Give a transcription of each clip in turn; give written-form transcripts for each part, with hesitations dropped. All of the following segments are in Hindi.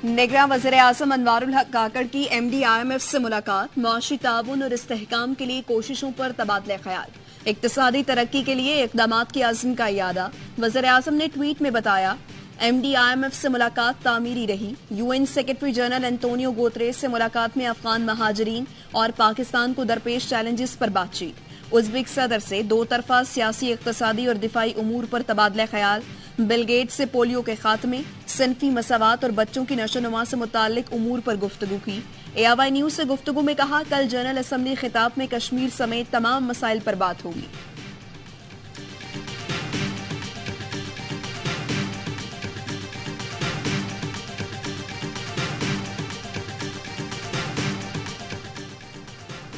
निगरान वज़ीर आज़म अनवारुल हक काकड़ की MD IMF से मुलाकात, मुआशी ताउन और इस्तेहकाम के लिए कोशिशों पर तबादला ख्याल, इक्तिसादी तरक्की के लिए इक़दामात की अज़्म का इयादा। वज़ीर आज़म ने ट्वीट में बताया, MD IMF से मुलाकात तामीरी रही। UN secretary general Antonio Guterres से मुलाकात में अफगान महाजरीन और पाकिस्तान को दरपेश चैलेंजेस पर बातचीत। उज़्बेक सदर से दो तरफा सियासी, इक़्तिसादी और दिफाई उमूर पर तबादला ख्याल। बिल गेट्स से पोलियो के खात्मे, सिनफी मसावात और बच्चों की नशोनुमा से मुताल्लिक उमूर पर गुफ्तगू की। ARY न्यूज से गुफ्तगू में कहा, कल जनरल असम्बली खिताब में कश्मीर समेत तमाम मसाइल पर बात होगी।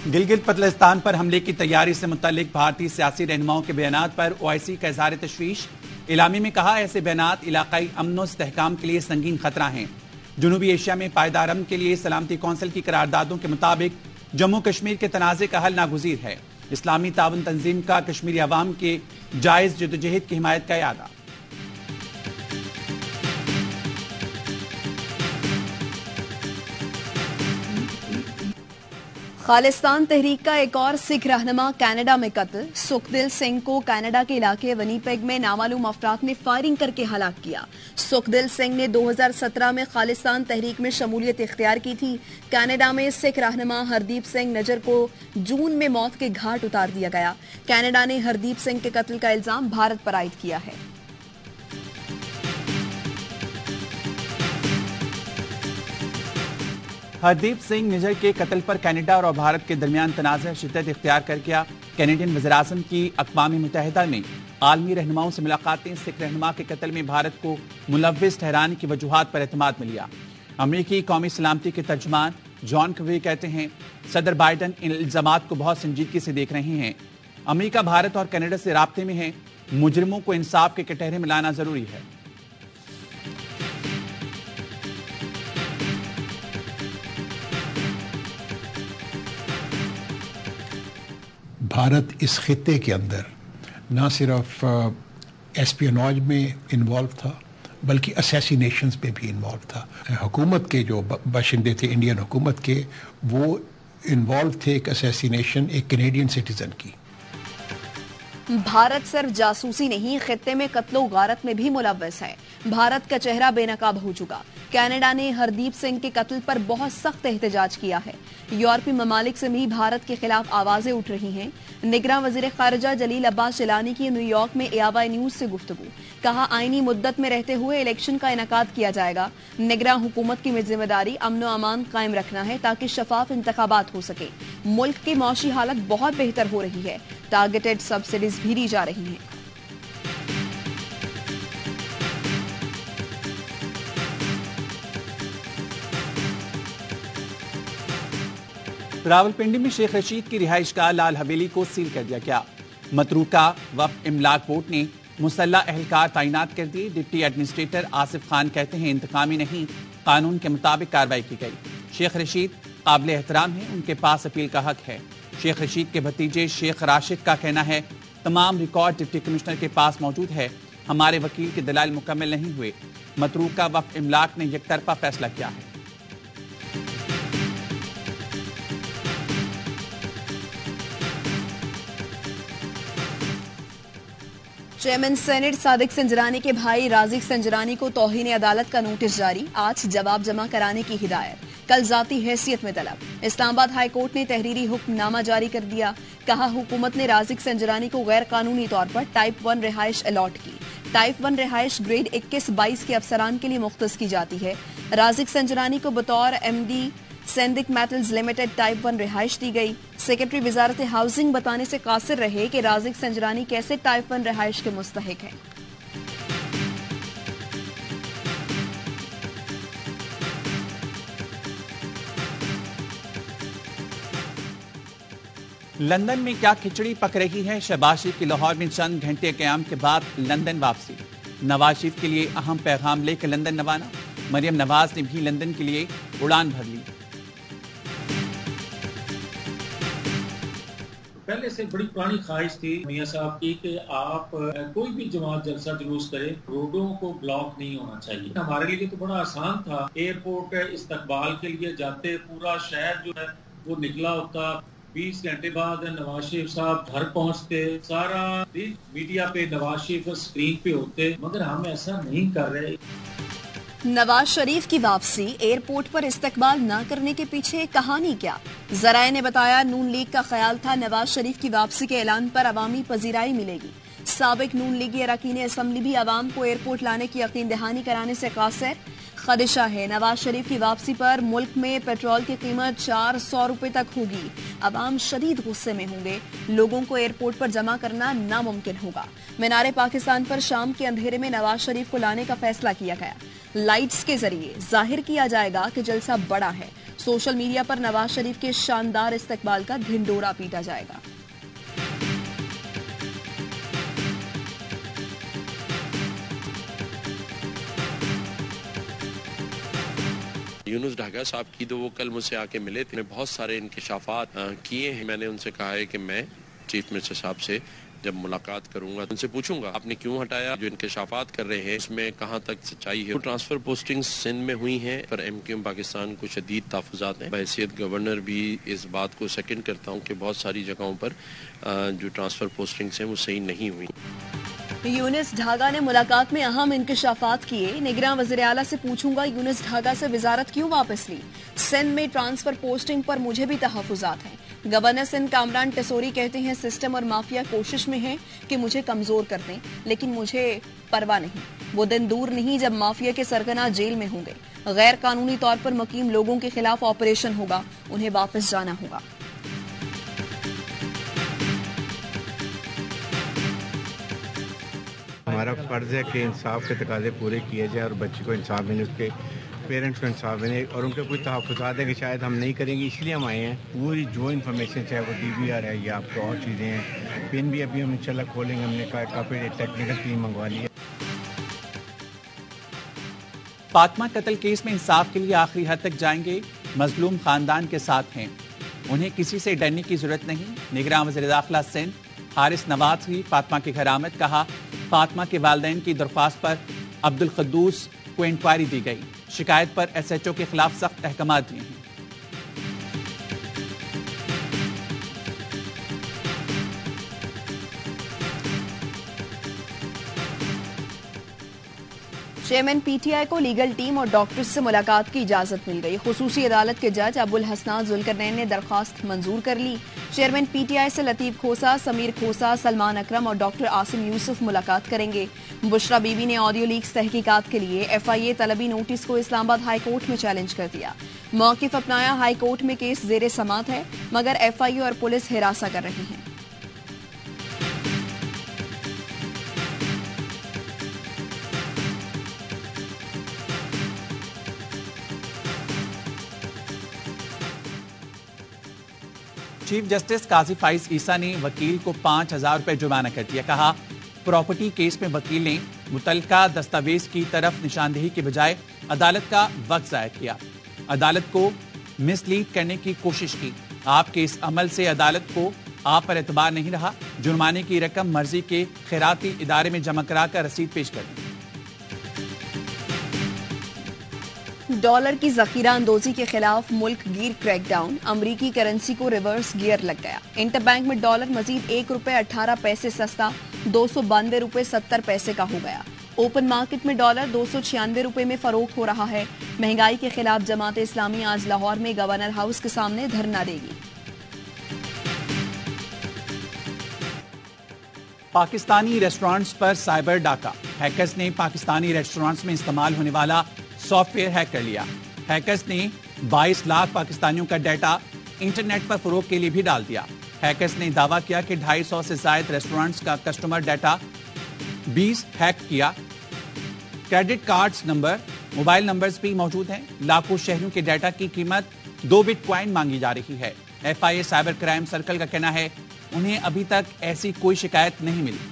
गिलगित बल्तिस्तान पर हमले की तैयारी से मुतल्लिक भारतीय सियासी रहनुमाओं के बयानात पर OIC का इज़हार तशवीश। इलामी में कहा, ऐसे बयानात इलाकाई अमन और इस्तेहकाम के लिए संगीन खतरा हैं। जनूबी एशिया में पायदार अमन के लिए सलामती कौंसिल की करारदादों के मुताबिक जम्मू कश्मीर के तनाज़े का हल नागुज़ीर है। इस्लामी ताउन तंजीम का कश्मीरी अवाम के जायज़ जदोजहद की हिमायत का इरादा। खालिस्तान तहरीक का एक और सिख रहनुमा कनाडा में कत्ल। सुखदिल सिंह को कनाडा के इलाके विनीपेग में नामालूम अफराद ने फायरिंग करके हलाक किया। सुखदिल सिंह ने 2017 में खालिस्तान तहरीक में शमूलियत इख्तियार की थी। कनाडा में सिख रहनुमा हरदीप सिंह नजर को जून में मौत के घाट उतार दिया गया। कनाडा ने हरदीप सिंह के कत्ल का इल्जाम भारत पर आयद किया है। हरदीप सिंह निजर के कत्ल पर कनाडा और भारत के दरमियान तनाज़ा शिद्दत इख्तियार कर गया। कैनेडियन वज़ीर-ए-आज़म की अक़वाम मुत्तहिदा में आलमी रहनुमाओं से मुलाकातें सिख रहनुमा के कत्ल में भारत को मुलव्विस ठहराने की वजूहात पर एतमाद में लिया। अमरीकी कौमी सलामती के तर्जुमान जॉन कर्बी कहते हैं, सदर बाइडन इन इल्ज़ामात को बहुत संजीदगी से देख रहे हैं। अमरीका भारत और कनाडा से राब्ते में है। मुजरिमों को इंसाफ के कटहरे में लाना जरूरी है। भारत इस खित्ते के अंदर ना सिर्फ एस्पियोनॉज में इन्वॉल्व था बल्कि असैसिनेशंस में भी इन्वॉल्व था। हुकूमत के जो बाशिंदे थे, इंडियन हुकूमत के, वो इन्वॉल्व थे एक असैसिनेशन एक कैनेडियन सिटीजन की। भारत सिर्फ जासूसी नहीं, खित्ते में कत्लो गारत में भी मुलव्वस है। भारत का चेहरा बेनकाब हो चुका। कनाडा ने हरदीप सिंह के कत्ल पर बहुत सख्त एहतजाज किया है। यूरोपीय ममालिक से भी भारत के खिलाफ आवाजें उठ रही हैं। निगरान वजीर खारजा जलील अब्बास जिलानी की न्यूयॉर्क में ARY न्यूज से गुफ्तगू। कहा, आईनी मुद्दत में रहते हुए इलेक्शन का इनेकाद किया जाएगा। निगरान हुकूमत की जिम्मेदारी अमन और अमान कायम रखना है ताकि शफाफ इंतखाबात हो सके। मुल्क की मौशी हालत बहुत बेहतर हो रही है। टारगेटेड सब्सिडीज भी दी जा रही हैं। रावलपिंडी में शेख रशीद की रिहाइशगाह लाल हवेली को सील कर दिया गया। मतरूका वक्फ इमलाक बोर्ड ने मुसल्लह एहलकार तैनात कर दिए। डिप्टी एडमिनिस्ट्रेटर आसिफ खान कहते हैं, इंतकामी नहीं, कानून के मुताबिक कार्रवाई की गई। शेख रशीद काबिल एहतराम है, उनके पास अपील का हक है। शेख रशीद के भतीजे शेख राशिद का कहना है, तमाम रिकॉर्ड डिप्टी कमिश्नर के पास मौजूद है। हमारे वकील के दलाल मुकम्मल नहीं हुए। मतरूका वक्फ इमलाक ने एकतरफा फैसला किया है। चेयरमैन सेनेट सादिक संजरानी के भाई राजिक संजरानी को तौहीन अदालत का नोटिस जारी। आज जवाब जमा कराने की हिदायत, कल जाती हैसियत में तलब। इस्लामाबाद हाई कोर्ट ने तहरीरी हुक्मनामा जारी कर दिया। कहा, हुकूमत ने राजिक संजरानी को गैर कानूनी तौर पर टाइप 1 रिहाइश अलॉट की। टाइप 1 रिहाइश ग्रेड 21-22 के अफसरान के लिए मुख्तस की जाती है। राजिक संजरानी को बतौर MD सेंदिक मेटल्स लिमिटेड टाइप 1 रिहाइश दी गई। सेक्रेटरी वजारत हाउसिंग बताने से कासिर रहे कि राजिक संजरानी कैसे टाइप 1 रिहाइश के मुस्तहिक हैं। लंदन में क्या खिचड़ी पक रही है। शहबाज शरीफ की लाहौर में चंद घंटे क़याम के बाद लंदन वापसी। नवाज शरीफ के लिए अहम पैगाम लेकर लंदन रवाना। मरियम नवाज ने भी लंदन के लिए उड़ान भर ली। पहले से बड़ी पुरानी ख्वाहिश थी मियां साहब की कि आप कोई भी जमात जलसा जुलूस करे, रोडों को ब्लॉक नहीं होना चाहिए। हमारे लिए तो बड़ा आसान था, एयरपोर्ट इस्तकबाल के लिए जाते, पूरा शहर जो है वो निकला होता, 20 घंटे बाद नवाज शरीफ साहब घर पहुंचते, सारा दिन मीडिया पे नवाज शरीफ स्क्रीन पे होते, मगर हम ऐसा नहीं कर रहे। नवाज शरीफ की वापसी, एयरपोर्ट पर इस्तकबाल न करने के पीछे कहानी क्या? जराए ने बताया, नून लीग का ख्याल था नवाज शरीफ की वापसी के ऐलान पर अवामी पजीराई मिलेगी। साबिक नून लीगी अरकान असम्बली भी अवाम को एयरपोर्ट लाने की यकीन दहानी कराने से कासिर। खदशा है नवाज शरीफ की वापसी पर मुल्क में पेट्रोल की कीमत 400 रुपए तक होगी। अवाम शदीद गुस्से में होंगे, लोगों को एयरपोर्ट पर जमा करना नामुमकिन होगा। मीनारे पाकिस्तान पर शाम के अंधेरे में नवाज शरीफ को लाने का फैसला किया गया। लाइट्स के जरिए जाहिर किया जाएगा कि जलसा बड़ा है। सोशल मीडिया पर नवाज शरीफ के शानदार इस्तकबाल का ढिंडोरा पीटा जाएगा। यूनुस ढाका साहब की तो वो कल मुझसे आके मिले थे, बहुत सारे इंकशाफात किए हैं। मैंने उनसे कहा है कि मैं चीफ मिनिस्टर साहब से जब मुलाकात करूंगा उनसे पूछूंगा आपने क्यों हटाया, जो इंकशाफात कर रहे हैं उसमें कहां तक सच्चाई है। ट्रांसफर पोस्टिंग सिंध में हुई हैं, पर एमक्यूएम पाकिस्तान को शदीद तहफ़्फ़ुज़ात हैं। बहैसियत गवर्नर भी इस बात को सेकंड करता हूं कि बहुत सारी जगहों पर जो ट्रांसफर पोस्टिंग्स हैं वो सही नहीं हुई। यूनुस ढाका ने मुलाकात में अहम इंकशाफात किए। निगरान वज़ीर आला से पूछूंगा यूनुस ढाका से वजारत क्यों वापस ली। सिंध में ट्रांसफर पोस्टिंग पर मुझे भी तहफ़्फ़ुज़ात हैं। गवर्नर सिंध कामरान टेसोरी कहते हैं सिस्टम और माफिया कोशिश में है कि मुझे कमजोर कर दें, लेकिन मुझे परवाह नहीं। वो दिन दूर नहीं जब माफिया के सरगना जेल में होंगे। गैर कानूनी तौर पर मुकीम लोगों के खिलाफ ऑपरेशन होगा, उन्हें वापस जाना होगा। हमारा फर्ज है कि इंसाफ के तकाजे पूरे किए जाए और बच्चे को इंसाफ मिले, उसके पेरेंट्स को इंसाफ मिले। और उनके कुछ तहफ़्फ़ुज़ात है कि शायद हम नहीं करेंगे, इसलिए हम आए हैं। पूरी जो इन्फॉर्मेशन चाहे वो DVR है या आपको और चीज़ें हैं, पिन भी अभी हम इंशाल्लाह खोलेंगे। हमने कहा काफ़ी टेक्निकल टीम मंगवा ली है। फातिमा कत्ल केस में इंसाफ के लिए आखिरी हद तक जाएंगे, मजलूम खानदान के साथ हैं, उन्हें किसी से डरने की जरूरत नहीं। निगरान वज़ीर दाखिला सिंध हारिस नवाज की फातिमा के घर आमद। कहा, फातिमा के वालिदैन की दरख्वास्त पर अब्दुल क़ुद्दूस को इंक्वायरी दी गई। शिकायत पर SHO के खिलाफ सख्त अहकामात दिए हैं। चेयरमैन PTI को लीगल टीम और डॉक्टर्स से मुलाकात की इजाजत मिल गई। खुसूसी अदालत के जज अबुल हसनात जुल्करनैन ने दरख्वास्त मंजूर कर ली। चेयरमैन PTI से लतीफ खोसा, समीर खोसा, सलमान अकरम और डॉक्टर आसिम यूसुफ मुलाकात करेंगे। बुशरा बीबी ने ऑडियो लीक्स तहकीकात के लिए FIA तलबी नोटिस को इस्लामाबाद हाई कोर्ट में चैलेंज कर दिया। मौक़िफ़ अपनाया, हाई कोर्ट में केस ज़ेरे समात है, मगर FIA और पुलिस हिरासा कर रही हैं। चीफ जस्टिस काजी फाइज ईसा ने वकील को 5,000 रुपए जुर्माना कर दिया। कहा, प्रॉपर्टी केस में वकील ने मुतल्लिका दस्तावेज की तरफ निशानदेही के बजाय अदालत का वक्त ज़ाया किया, अदालत को मिसलीड करने की कोशिश की। आपके इस अमल से अदालत को आप पर एतबार नहीं रहा। जुर्माने की रकम मर्जी के खैराती इदारे में जमा कराकर रसीद पेश कर दी। डॉलर की जखीरा अंदोजी के खिलाफ मुल्क गिर क्रैकडाउन। अमरीकी करेंसी को रिवर्स गियर लग गया। इंटरबैंक में डॉलर मजीद ₹1.18 सस्ता 292 रुपए 70 पैसे का हो गया। ओपन मार्केट में डॉलर 296 रुपए में फरोख्त हो रहा है। महंगाई के खिलाफ जमात इस्लामी आज लाहौर में गवर्नर हाउस के सामने धरना देगी। पाकिस्तानी रेस्टोरेंट्स पर साइबर डाका। हैकर्स ने पाकिस्तानी रेस्टोरेंट्स में इस्तेमाल होने वाला सॉफ्टवेयर हैक कर लिया। हैकर्स ने 22 लाख पाकिस्तानियों का डाटा इंटरनेट पर फरोख के लिए भी डाल दिया। हैकर्स ने दावा किया कि 250 से ज्यादा रेस्टोरेंट्स का कस्टमर डाटा 20 हैक किया। Credit cards number, mobile numbers भी मौजूद हैं। लाखों शहरियों के डाटा की कीमत 2 बिटकॉइन मांगी जा रही है। FIA साइबर क्राइम सर्कल का कहना है उन्हें अभी तक ऐसी कोई शिकायत नहीं मिली।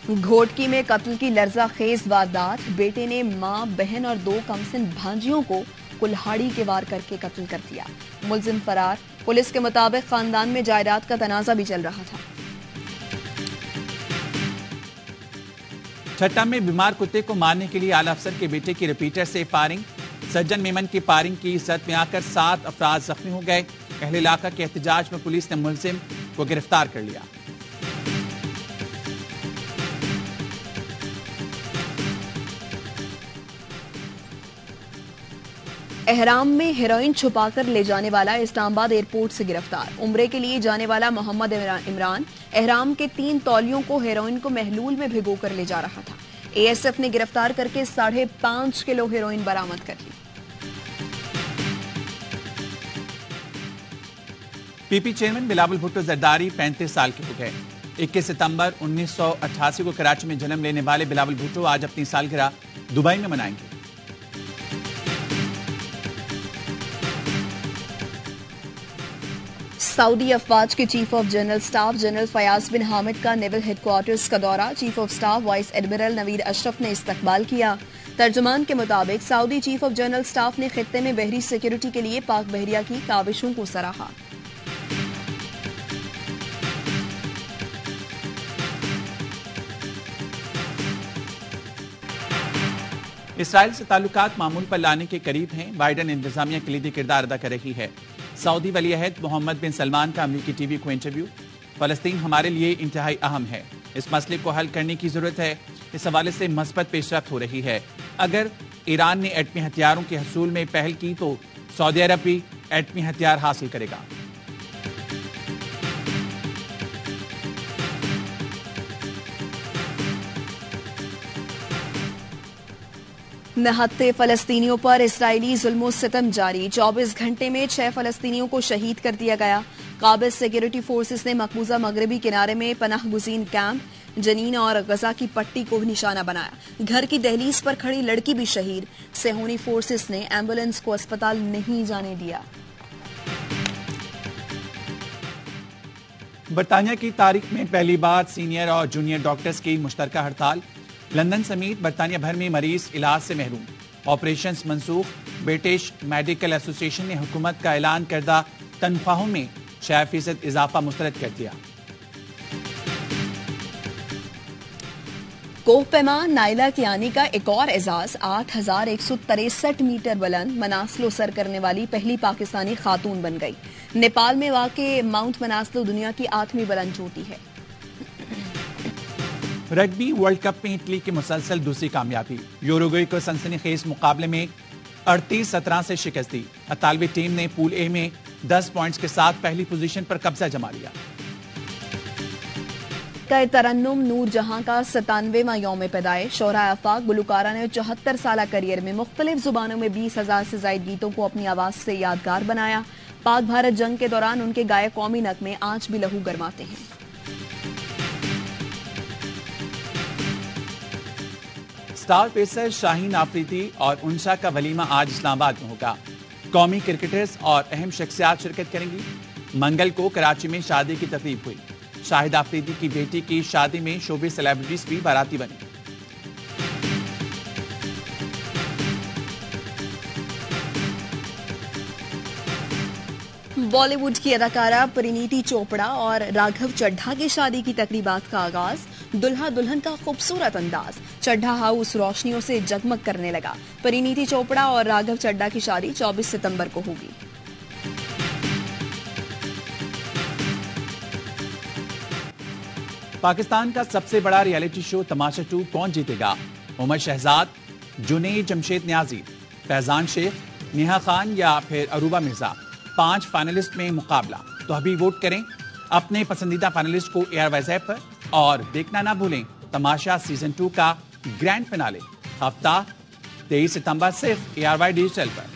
घोटकी में कत्ल की लर्जा खेज वारदात। बेटे ने मां, बहन और 2 कमसिन भांजियों को कुल्हाड़ी के वार करके कत्ल कर दिया। मुलजिम फरार। पुलिस के मुताबिक खानदान में जायदाद का तनाजा भी चल रहा था। छठा में बीमार कुत्ते को मारने के लिए आला अफसर के बेटे की रिपीटर से फायरिंग। सज्जन मेमन की फायरिंग की जद में आकर 7 अफराद जख्मी हो गए। अहले इलाका के एहतजाज में पुलिस ने मुलजिम को गिरफ्तार कर लिया। एहराम में हेरोइन छुपाकर ले जाने वाला इस्लामाबाद एयरपोर्ट से गिरफ्तार। उम्रे के लिए जाने वाला मोहम्मद इमरान एहराम के 3 तौलियों को हेरोइन को महलूल में भिगोकर ले जा रहा था। एएसएफ ने गिरफ्तार करके 5.5 किलो हेरोइन बरामद कर ली। पीपी चेयरमैन बिलावल भुट्टो जरदारी 35 साल के हो गए। 21 सितंबर 1988 को कराची में जन्म लेने वाले बिलावल भुट्टो आज अपनी सालगिरह दुबई में मनाएंगे। सऊदी अफवाज के chief of general staff general Fayyaz bin Hamid का नेवल हेडक्वार्टर्स का दौरा। Chief of staff vice admiral Naveed Ashraf ने इस्तकबाल किया। तर्जुमान के मुताबिक Saudi chief of general staff ने खित्ते में बहरी सिक्योरिटी के लिए पाक बहरिया की काविशों को सराहा। इसराइल से ताल्लुकात मामूल पर लाने के करीब हैं। बाइडन इंतजामिया कलीदी किरदार अदा कर रही है। सऊदी वली अहद मोहम्मद बिन सलमान का अमरीकी टीवी को इंटरव्यू। फलस्तीन हमारे लिए इंतहाई अहम है। इस मसले को हल करने की जरूरत है। इस हवाले से मस्बत पेशरफ्त हो रही है। अगर ईरान ने एटमी हथियारों के हसूल में पहल की तो सऊदी अरब भी एटमी हथियार हासिल करेगा। निहत्ते फलस्तीनियों पर इसराइली जुल्मो सितम जारी। 24 घंटे में 6 फलस्तीनियों को शहीद कर दिया गया। काबिज सिक्योरिटी फोर्सेस ने मकबूजा मगरबी किनारे में पनाह गुज़ीन कैंप, जनीन और गजा की पट्टी को निशाना बनाया। घर की दहलीज पर खड़ी लड़की भी शहीद। सेहूनी फोर्सेस ने एम्बुलेंस को अस्पताल नहीं जाने दिया। बरतानिया की तारीख में पहली बार सीनियर और जूनियर डॉक्टर्स की मुश्तरका हड़ताल। लंदन समेत बरतानिया भर में मरीज इलाज से महरूम। ऑपरेशंस मंसूख। ब्रिटिश मेडिकल एसोसिएशन ने हुकूमत का ऐलान करदा तनख्वाहों में 6% इजाफा मुस्तरद कर दिया। कोह पैमान नाइला कियानी का एक और एजाज। 8,163 मीटर बुलंद मनासलो सर करने वाली पहली पाकिस्तानी खातून बन गई। नेपाल में वाक़े माउंट मनासलो दुनिया की 8वीं बुलंद चोटी है। रग्बी वर्ल्ड कप में इटली की मुसलसल दूसरी कामयाबी। यूरुग्वे को सनसनीखेज मुकाबले में 38-17 से शिकस्त दी। अतालवी टीम ने पूल ए में 10 पॉइंट्स के साथ पहली पोजीशन पर कब्जा जमा लिया। तरन्नुम नूर जहां का 97वां यौम पैदाइश। शोरा आफाक गुलकारा ने 74 साल करियर में मुख्तलिफ जुबानों में 20,000 से ज्यादा गीतों को अपनी आवाज से यादगार बनाया। पाक भारत जंग के दौरान उनके गाये कौमी नगमे आज भी लहू गरमाते हैं। स्टार पेसर शाहीन आफरीदी और उनशा का वलीमा आज इस्लामाबाद में होगा। कौमी क्रिकेटर्स और अहम शख्सियात शिरकत करेंगी। मंगल को कराची में शादी की तकरीब हुई। शाहिद आफरीदी की बेटी की शादी में शोबे सेलिब्रिटीज भी बाराती बने। बॉलीवुड की अदाकारा परिणीति चोपड़ा और राघव चड्ढा की शादी की तकरीबात का आगाज। दुल्हा दुल्हन का खूबसूरत अंदाज। चड्ढा हाउस रोशनियों से जगमग करने लगा। परिणीति चोपड़ा और राघव चड्ढा की शादी 24 सितंबर को होगी। पाकिस्तान का सबसे बड़ा रियलिटी शो तमाशा 2 कौन जीतेगा? उमर शहजाद, जुनैद जमशेद न्याजी, फैजान शेख, नेहा खान या फिर अरूबा मिर्जा। 5 फाइनलिस्ट में मुकाबला। तो अभी वोट करें अपने पसंदीदा फाइनलिस्ट को एयरवाइज ऐप पर और देखना ना भूलें तमाशा सीजन 2 का ग्रैंड फिनाले हफ्ता 23 सितंबर सिर्फ एयरवाइज डिजिटल पर।